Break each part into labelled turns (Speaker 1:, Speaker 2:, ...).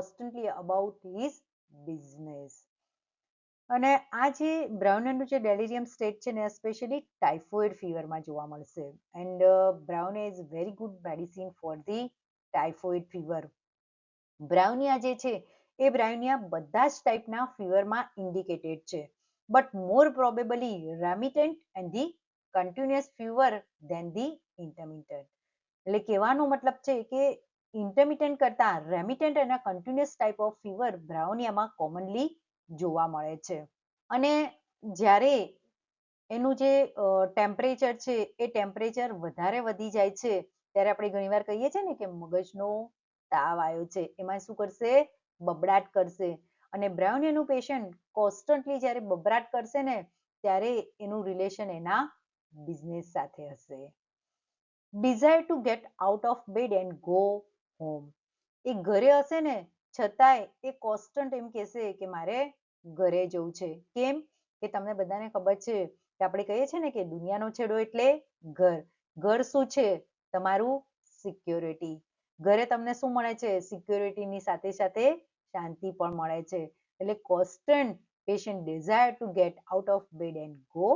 Speaker 1: Constantly about his business. અને આ જે બ્રાઉનિયાનું જે ડેલિરિયમ સ્ટેટ છે ને સ્પેશિયલી ટાઇફોઇડ ફીવરમાં જોવા મળશે. And Braunia is very good medicine for the typhoid fever. Braunia જે છે એ બ્રાઉનિયા બધા જ ટાઈપના ફીવરમાં ઇન્ડિકેટેડ છે, but more probably remittent and the continuous fever than the intermittent. એટલે કહેવાનો મતલબ છે કે ઇન્ટરમિટન્ટ કરતા રેમિટેન્ટ અને કન્ટિન્યુઅસ ટાઈપ ઓફ ફીવર બ્રાઉનિયામાં કોમનલી જોવા મળે છે. અને જ્યારે એનું જે ટેમ્પરેચર છે એ ટેમ્પરેચર વધારે વધી જાય છે ત્યારે આપણે ઘણીવાર કહીએ છીએ ને કે મગજનો તાવ આવ્યો છે, એમાં શું કરશે? બબડાટ કરશે. અને બ્રાઉનિયાનું પેશન્ટ કોન્સ્ટન્ટલી જ્યારે બબડાટ કરશે ને ત્યારે એનું રિલેશન એના બિઝનેસ સાથે હશે. Desire to get out of bed and go home. એ ઘરે હશે ને છતાંય એ કોન્સ્ટન્ટ એમ કહેશે કે મારે ઘરે જવું છે. કેમ? કે તમને બધાને ખબર છે કે આપણે કહીએ છીએ ને કે દુનિયાનો છેડો એટલે ઘર. ઘર શું છે? તમારું સિક્યોરિટી. ઘરે તમને શું મળે છે? સિક્યોરિટીની સાથે સાથે શાંતિ પણ મળે છે. એટલે constant patient desire to get out of bed and go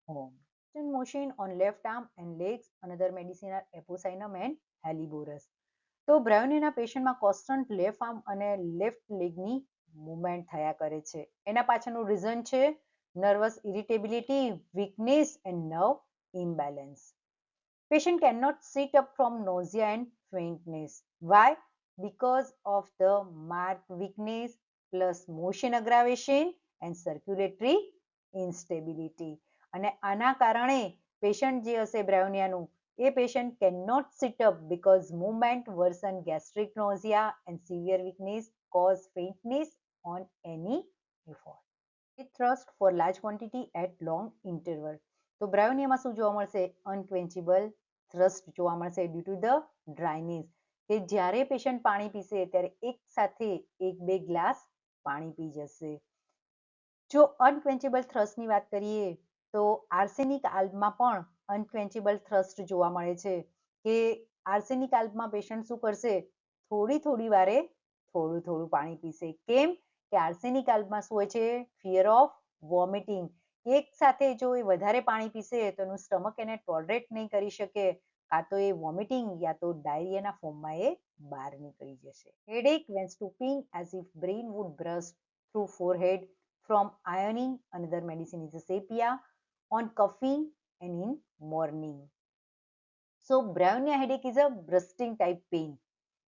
Speaker 1: home. Constant motion on left arm and legs. Another medicine are epocinum and helleborus. તો બ્રાઉનિયાના પેશન્ટમાં કોન્સ્ટન્ટ લેફ્ટ આર્મ અને લેફ્ટ લેગની મૂવમેન્ટ થયા કરે છે. એના પાછળનું રીઝન છે nervous irritability, weakness and nerve imbalance. Patient cannot sit up from nausea and faintness. Why? Because of the marked weakness plus motion aggravation and circulatory instability. અને આના કારણે પેશન્ટ જે હશે બ્રાઉનિયાનું એ patient cannot sit up because movement worsen gastric nausea and severe weakness cause faintness on any effort. It thrust for large quantity at long interval. તો બ્રાઉનિયામાં શું જોવા મળશે? અનક્વેન્ચેબલ thrust જોવા મળશે ડ્યુ ટુ ધ ડ્રાયનેસ. કે જ્યારે પેશન્ટ પાણી પીશે ત્યારે એક સાથે 1-2 ગ્લાસ પાણી પી જશે. જો અનક્વેન્ચેબલ થ્રસ્ટની વાત કરીએ તો આર્સેનિક આલ્બમાં પણ અનક્વેન્ચેબલ થ્રસ્ટ જોવા મળે છે. કે આર્સેનિક આલ્બમાં પેશન્ટ શું કરશે? થોડી વારે થોડું પાણી પીશે. કેમ? કે આર્સેનિક આલ્બમાં શું હોય છે? Fear of vomiting. એક સાથે જો એ વધારે પાણી પીશે તો એનું સ્ટમક એને ટોલરેટ નહીં કરી શકે, કાં તો એ વોમિટિંગ યા તો ડાયરિયાના ફોર્મમાં એ બહાર નીકળી જશે. Headache when stooping as if brain would burst through forehead from ironing. Another medicine is sepia on coughing and in morning. So Brownia headache is a bursting type pain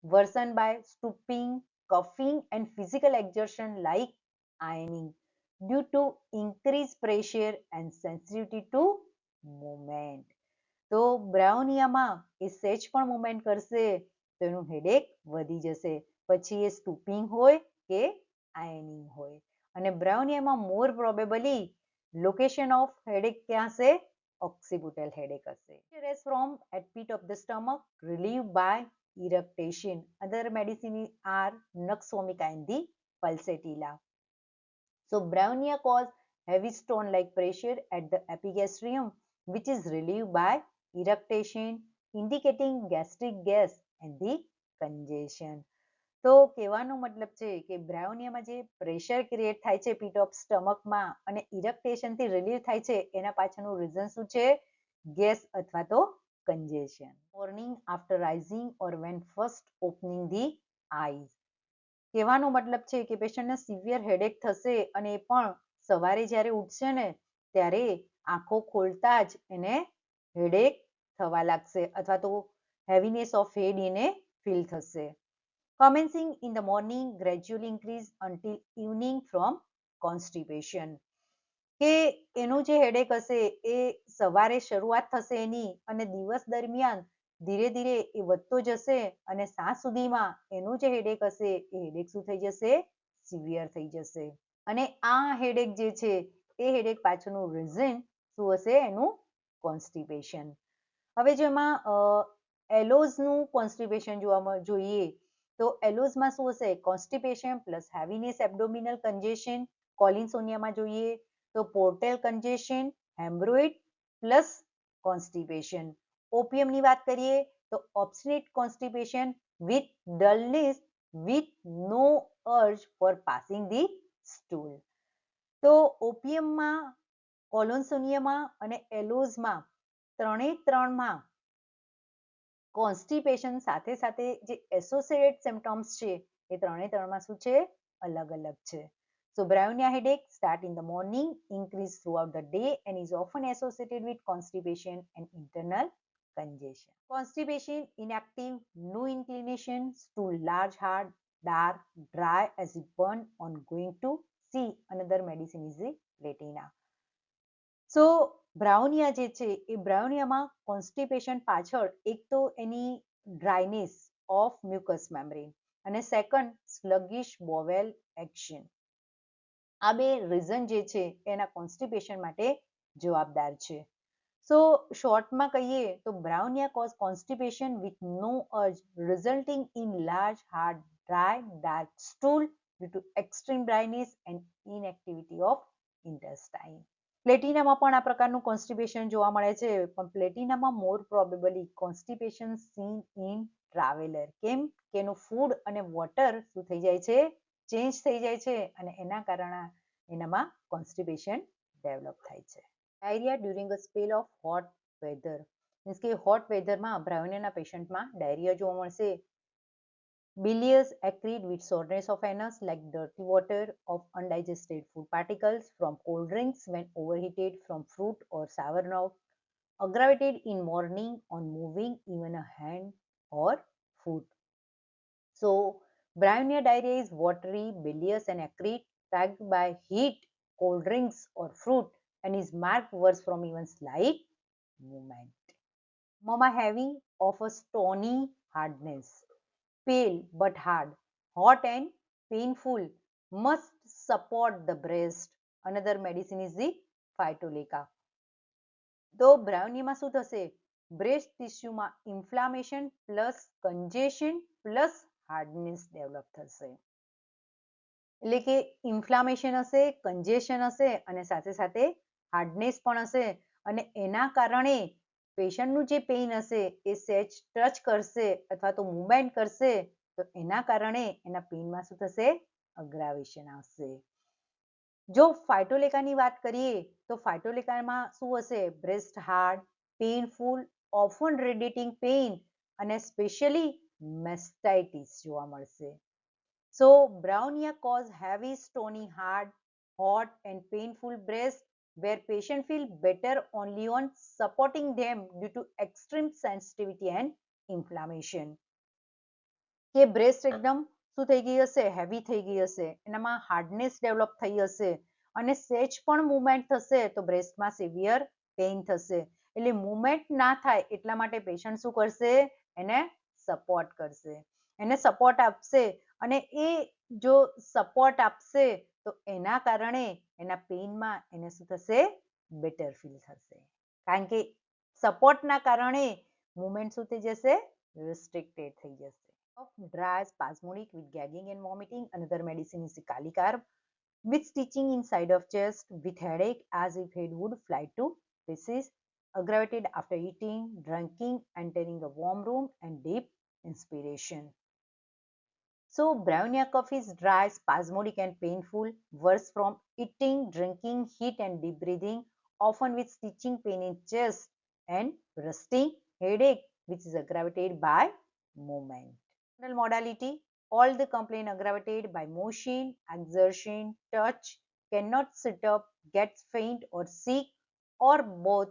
Speaker 1: worsened by stooping, coughing and physical exertion like ironing due to increased pressure and sensitivity to movement. તો બ્રાઉનિયામાં એ સેજ પણ movement કરશે તો એનું headache વધી જશે. પછી એ સ્ટૂપિંગ હોય કે આયનિંગ હોય. અને બ્રાઉનિયામાં મોર પ્રોબેબલી લોકેશન ઓફ હેડેક ક્યાં હશે? ઓક્સિપિટલ હેડેક હશે. Rest from at pit of the stomach relieved by eructation. Other medicine are Nux vomica and the pulsatilla. So brownia cause heavy stone like pressure at the epigastrium which is relieved by eructation indicating gastric gas and the congestion. તો કહેવાનો મતલબ છે કે બ્રાઉનિયામાં જે pressure create થાય છે pit of સ્ટમકમાં અને ઇરક્ટેશનથી relieve થાય છે એના પાછળનું રીઝન શું છે? ગેસ અથવા તો congestion. Morning after rising or when first opening the eyes. કહેવાનો મતલબ છે કે પેશન્ટને સિવિયર હેડેક થશે અને એ પણ સવારે જ્યારે ઉઠશે ને ત્યારે આંખો ખોલતા જ એને હેડેક થવા લાગશે અથવા તો હેવીનેસ ઓફ હેડ એને ફીલ થશે. Commencing in the morning, gradually increase until evening from constipation. કે એનું જે હેડેક હશે એ સવારે શરૂઆત થશે એની અને દિવસ દરમિયાન ધીરે ધીરે એ વધતો જશે અને સાંજ સુધીમાં એનું જે હેડેક હશે એ હેડેક શું થઈ જશે? સિવિયર થઈ જશે. અને આ હેડેક જે છે એ હેડેક પાછળનું રીઝન શું હશે? એનું કોન્સ્ટિપેશન. હવે જો એમાં એલોઝનું કોન્સ્ટિપેશન જોઈએ તો એલોઝમાં શું હશે? Constipation plus heaviness, abdominal congestion. કોલિન્સોનિયામાં જોઈએ તો portal congestion, hemorrhoid plus constipation. ઓપિયમની વાત કરીએ તો obstinate constipation with dullness with no urge for passing the stool. તો ઓપિયમમાં, કોલોનસોનિયામાં અને એલોઝમાં ત્રણેમાં કોન્સ્ટિપેશન સાથે સાથે જે એસોસિએટેડ સિમ્પટમ્સ છે એ ત્રણમાં શું છે? અલગ અલગ છે. So Brownia headache start in the morning, increase throughout the day and is often associated with constipation and internal congestion. Constipation, inactive, no inclination, stool large, hard, dark, dry as if burn on going to see. Another medicine is the Platina. સો બ્રાઉનિયા જે છે એ બ્રાઉનિયામાં constipation પાછળ એક તો એની dryness of mucus membrane અને second સ્લગિશ bowel action. આ બે reason જે છે એના કોન્સ્ટિપેશન માટે જવાબદાર છે. સો શોર્ટમાં કહીએ તો bryonia cause constipation with no urge resulting in large hard dry dark stool due to extreme dryness and inactivity of intestine. પ્લેટિનામાં પણ આ પ્રકારનું કોન્સ્ટિપેશન જોવા મળે છે, પણ પ્લેટિનામાં more probably constipation seen in traveller. કેમ કે એનું ફૂડ અને વોટર શું થઈ જાય છે? ચેન્જ થઈ જાય છે અને એના કારણે એનામાં કોન્સ્ટિપેશન ડેવલપ થાય છે. Diarrhoea during a spell of hot weather, means કે હોટ વેધરમાં બ્રાઉનિયાના પેશન્ટમાં ડાયરિયા જોવા મળશે. Bilious acrid with soreness of anus like dirty water of undigested food particles from cold drinks when overheated from fruit or sour note, aggravated in morning on moving even a hand or foot. So, Brownia diarrhea is watery, bilious and acrid, tagged by heat, cold drinks or fruit and is marked worse from even slight movement. Mama heavy of a stony hardness. Pale but hard, hot and painful, must support the breast. Another medicine is the Phytoleka. તો બ્રાઉનીમાં શું થશે? Breast ટિશ્યુમાં inflammation plus congestion plus hardness develop થશે. એટલે કે inflammation હશે, congestion હશે અને સાથે સાથે હાર્ડનેસ પણ હશે અને એના કારણે પેશન્ટનું જે પેઇન હશે એ સેચ ટચ કરશે અથવા તો મૂવમેન્ટ કરશે તો એના કારણે એના પેઇનમાં શું થશે? અગ્રાવેશન આવશે. જો ફાઇટોલેકાની વાત કરીએ તો ફાઇટોલેકામાં શું હશે? Breast hard, painful, often radiating pain અને સ્પેશિયલી મેસ્ટાઇટિસ જોવા મળશે. So Brownia cause heavy, stony, hard, hot and painful breast where patient feel better only on supporting them due to extreme sensitivity and inflammation. કે breast એકદમ શું થઈ ગઈ હશે? Heavy થઈ ગઈ હશે, એનામાં હાર્ડનેસ ડેવલપ થઈ હશે અને સેચ પણ મૂવમેન્ટ થશે તો બ્રેસ્ટમાં સિવિયર પેઇન થશે. એટલે મૂવમેન્ટ ના થાય એટલા માટે પેશન્ટ શું કરશે? એને સપોર્ટ કરશે, એને સપોર્ટ આપશે અને એ જો સપોર્ટ આપશે તો એના કારણે એના પેઇનમાં એને શું થશે? બેટર ફીલ થશે. કારણ કે સપોર્ટના કારણે મૂવમેન્ટ શું થઈ જશે? રિસ્ટ્રિક્ટેડ થઈ જશે. Dry, spasmodic with gagging and vomiting. Another medicine is Calicarb with stitching inside of chest with headache as if head would fly to pieces, aggravated after eating, drinking, entering a warm room and deep inspiration. So Brownia cough is dry, spasmodic and painful, worse from eating, drinking, heat and deep breathing, often with stitching pain in chest and resting headache which is aggravated by movement. Modality, all the complaint aggravated by motion, exertion, touch, cannot sit up, gets faint or sick or both,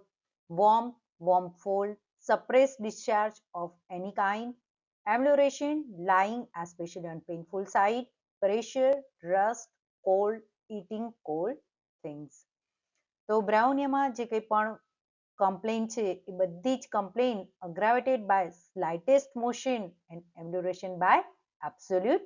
Speaker 1: warm, warm fold, suppressed discharge of any kind, amelioration, lying especially on painful side, pressure, rust, cold, eating cold things. તો બ્રાઉનિયામાં જે કંઈ પણ complain છે એ બધી જ complain aggravated by slightest motion and amelioration by absolute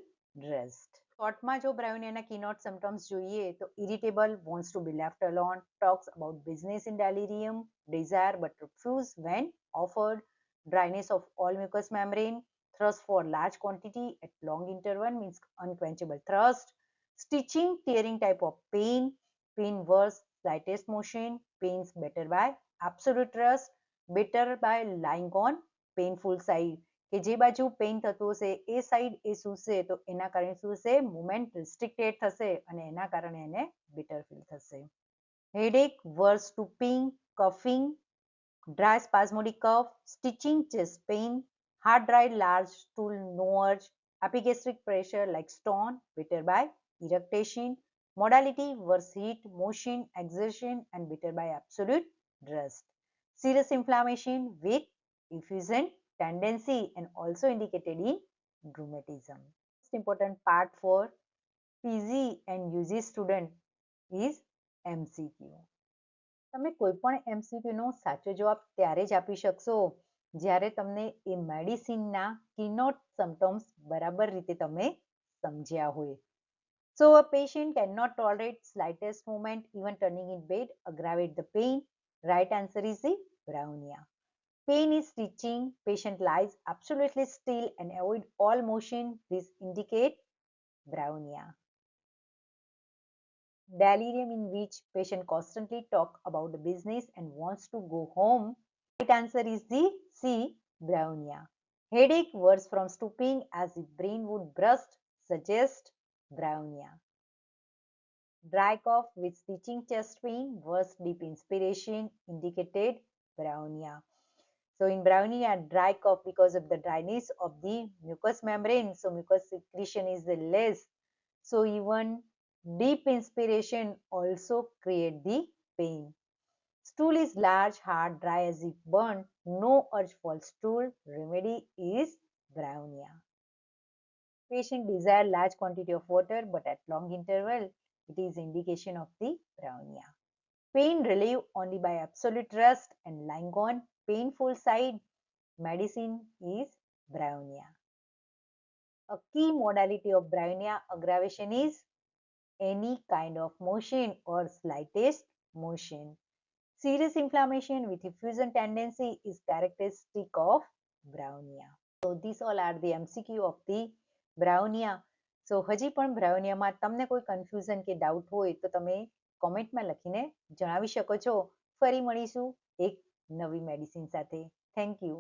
Speaker 1: rest. શોર્ટમાં જો બ્રાઉનિયાના કીનોટ સિમ્પટમ્સ જોઈએ તો irritable, wants to be left alone, talks about business in delirium, desire but refuse when offered, dryness of all mucous membrane, thirst for large quantity at long interval means unquenchable thirst, stitching, tearing type of pain, pain worse, slightest motion, pains better by absolute rest, better by lying on painful side, કે જે બાજુ pain થતું હશે એ side એ સૂશે તો એના કારણે શું હશે મુવમેન્ટ રિસ્ટ્રિક્ટેડ થશે અને એના કારણે એને bitter ફીલ થશે. Headache, worse stooping, coughing, dry spasmodic cough, stitching, chest pain, hard dry large stool, no urge, epigastric pressure like stone, bitter by eructation, modality, worse heat, motion, exertion, and bitter by absolute rest. Serious inflammation with effusion tendency and also indicated in rheumatism. Most important part for PG and UG student is MCQ. તમે કોઈ પણ MCQ નો સાચો જવાબ ત્યારે જ આપી શકશો જ્યારે તમને એ મેડિસિનના keynote symptoms બરાબર રીતે તમે સમજ્યા હોય. So a patient cannot tolerate slightest movement, even turning in bed, aggravate the pain. Right answer is the brownia. Pain is stitching. Patient lies absolutely still and avoid all motion. This indicate brownia. Delirium in which patient constantly talk about the business and wants to go home. Right answer is the C, brownia. Headache worse from stooping as if brain would burst, suggest brownia. Dry cough with stitching chest pain, worse deep inspiration, indicated brownia. So in brownia, dry cough because of the dryness of the mucous membrane. So mucus secretion is less. So even deep inspiration also create the pain. Stool is large, hard, dry as if burnt. No urge for stool. Remedy is brownia. Patient desire large quantity of water but at long interval. It is indication of the brownia. Pain relieved only by absolute rest and lying on painful side. Medicine is brownia. A key modality of brownia aggravation is any kind of motion or slightest motion. Serious inflammation with effusion tendency is characteristic of brownia. So these all are the MCQ of the brownia. So હજી પણ બ્રાઉનિયામાં તમને કોઈ confusion કે doubt હોય તો તમે કોમેન્ટમાં લખીને જણાવી શકો છો. ફરી મળીશું એક નવી મેડિસિન સાથે. Thank you.